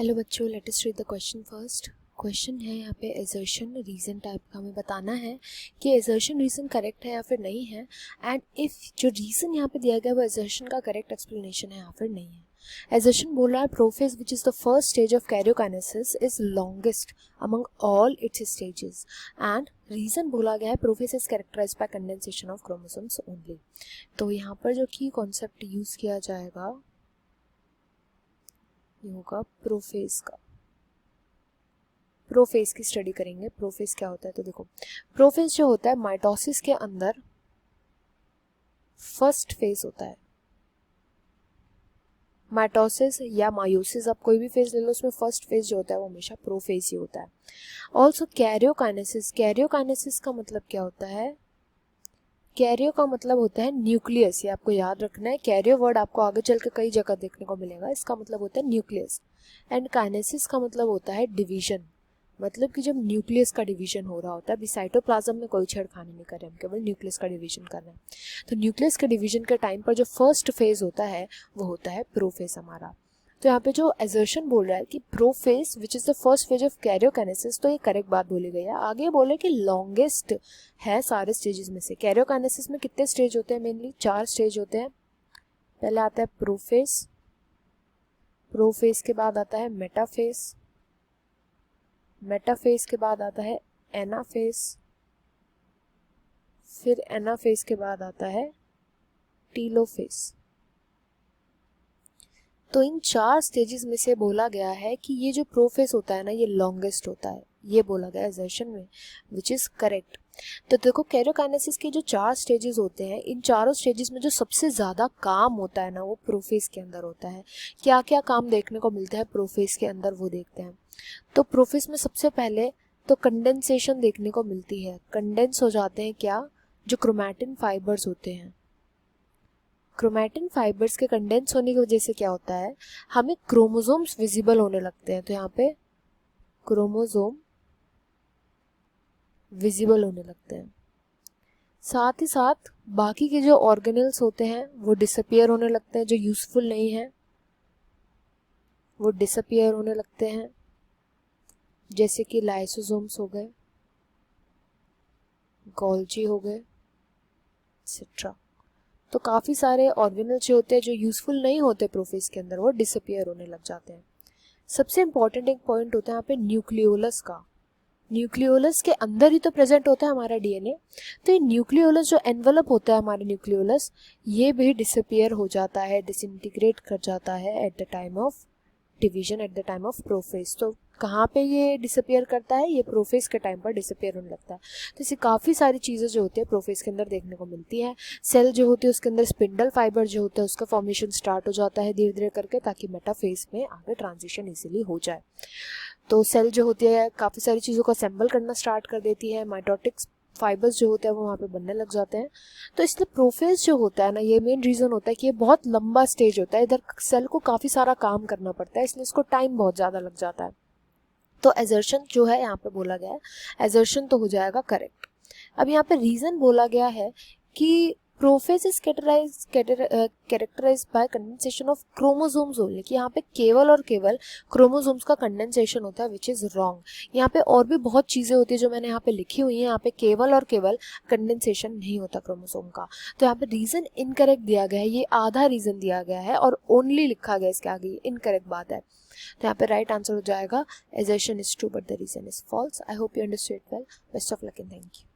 Hello बच्चों, let us read the question first. Question है यहाँ पे एजर्शन रीजन टाइप का। हमें बताना है कि एजर्शन रीजन करेक्ट है या फिर नहीं है, एंड इफ जो रीजन यहाँ पे दिया गया वो एजर्शन का करेक्ट एक्सप्लेनेशन है या फिर नहीं है। एजर्शन बोल रहा है prophase which is the first stage of karyokinesis is longest among all its stages, and reason बोला गया है prophase is characterized by condensation of chromosomes only. तो यहाँ पर जो की कॉन्सेप्ट यूज किया जाएगा ये होगा प्रोफेज का। प्रोफेज की स्टडी करेंगे। प्रोफेज क्या होता है तो देखो, प्रोफेज जो होता है माइटोसिस के अंदर फर्स्ट फेज होता है। माइटोसिस या मायोसिस, आप कोई भी फेज ले लो, उसमें फर्स्ट फेज जो होता है वो हमेशा प्रोफेज ही होता है। ऑल्सो कैरियोकाइनेसिस, कैरियोकाइनेसिस का मतलब क्या होता है? कैरियो का मतलब होता है न्यूक्लियस। ये आपको याद रखना है। कैरियो वर्ड आपको आगे चल के कई जगह देखने को मिलेगा। इसका मतलब होता है न्यूक्लियस। एंड काइनेसिस का मतलब होता है डिवीजन, मतलब कि जब न्यूक्लियस का डिवीजन हो रहा होता है। अभी साइटोप्लाज्म में कोई छेड़खानी नहीं कर रहे, हम केवल न्यूक्लियस का डिवीजन कर रहे हैं। तो न्यूक्लियस के डिवीजन के टाइम पर जो फर्स्ट फेज होता है वो होता है प्रोफेज हमारा। तो यहाँ पे जो एजर्शन बोल रहा है कि prophase which is the first phase of karyokinesis, तो ये करेक्ट बात बोली गई है। आगे बोले कि लॉन्गेस्ट है सारे स्टेजेस में से। कैरियोकाइनेसिस में कितने स्टेज होते हैं? मेनली 4 स्टेज होते हैं। पहले आता है प्रोफेज, प्रोफेज के बाद आता है मेटाफेज, मेटाफेज के बाद आता है एनाफेज, फिर एनाफेज के बाद आता है टीलोफेज। तो इन 4 स्टेजेस में से बोला गया है कि ये जो प्रोफेज होता है ना, ये लॉन्गेस्ट होता है। ये बोला गया एजर्शन में, विच इज करेक्ट। तो देखो, कैरियोकाइनेसिस के जो 4 स्टेजेस होते हैं, इन चारों स्टेजेस में जो सबसे ज्यादा काम होता है ना, वो प्रोफेज के अंदर होता है। क्या क्या काम देखने को मिलता है प्रोफेज के अंदर, वो देखते हैं। तो प्रोफेज में सबसे पहले तो कंडेंसेशन देखने को मिलती है। कंडेंस हो जाते हैं क्या? जो क्रोमैटिन फाइबर्स होते हैं। क्रोमैटिन फाइबर्स के कंडेंस होने की वजह से क्या होता है, हमें क्रोमोसोम्स विजिबल होने लगते हैं। तो यहाँ पे क्रोमोसोम विजिबल होने लगते हैं। साथ ही साथ बाकी के जो ऑर्गेनल्स होते हैं वो डिसअपियर होने लगते हैं। जो यूजफुल नहीं है वो डिसअपियर होने लगते हैं, जैसे कि लाइसोसोम्स हो गए, गोल्जी हो गए, एक्सेट्रा। तो काफ़ी सारे ऑर्गेनल्स जो होते हैं जो यूजफुल नहीं होते प्रोफेज के अंदर, वो डिसअपियर होने लग जाते हैं। सबसे इंपॉर्टेंट एक पॉइंट होता है यहाँ पे न्यूक्लियोलस का। न्यूक्लियोलस के अंदर ही तो प्रेजेंट होता है हमारा डीएनए। तो ये न्यूक्लियोलस जो एनवलप होता है हमारे न्यूक्लियोलस, ये भी डिसअपियर हो जाता है, डिसइंटीग्रेट कर जाता है at the time of division, at the time of prophase. तो कहाँ पे ये डिसअपियर करता है? ये प्रोफेज के टाइम पर डिसअपियर होने लगता है। तो ऐसी काफ़ी सारी चीज़ें जो होती है प्रोफेज के अंदर देखने को मिलती है। सेल जो होती है उसके अंदर स्पिंडल फाइबर जो होता है उसका फॉर्मेशन स्टार्ट हो जाता है धीरे धीरे करके, ताकि मेटाफेज में आगे ट्रांजिशन इजीली हो जाए। तो सेल जो होती है काफ़ी सारी चीज़ों को असेंबल करना स्टार्ट कर देती है। माइटोटिक फाइबर्स जो होते हैं वो वहाँ पे बनने लग जाते हैं। तो इसलिए प्रोफेज जो होता है ना, ये मेन रीज़न होता है कि ये बहुत लंबा स्टेज होता है। इधर सेल को काफ़ी सारा काम करना पड़ता है, इसलिए इसको टाइम बहुत ज़्यादा लग जाता है। तो एजर्शन जो है यहाँ पे बोला गया है, एजर्शन तो हो जाएगा करेक्ट। अब यहाँ पे रीज़न बोला गया है कि prophase is characterized by condensation of chromosomes only, कि यहाँ पे केवल और केवल क्रोमोसोम्स का कंडेंसेशन होता है, विच इज रॉन्ग। यहाँ पे और भी बहुत चीज़ें होती है जो मैंने यहाँ पे लिखी हुई है। यहाँ पे केवल और केवल कंडेंसेशन नहीं होता क्रोमोसोम का। तो यहाँ पे रीज़न इनकरेक्ट दिया गया है, ये आधा रीज़न दिया गया है और ओनली लिखा गया इसके आगे, इनकरेक्ट बात है। तो यहाँ पे राइट आंसर हो जाएगा assertion is true but the reason is false. I hope you understood well. Best of luck and thank you.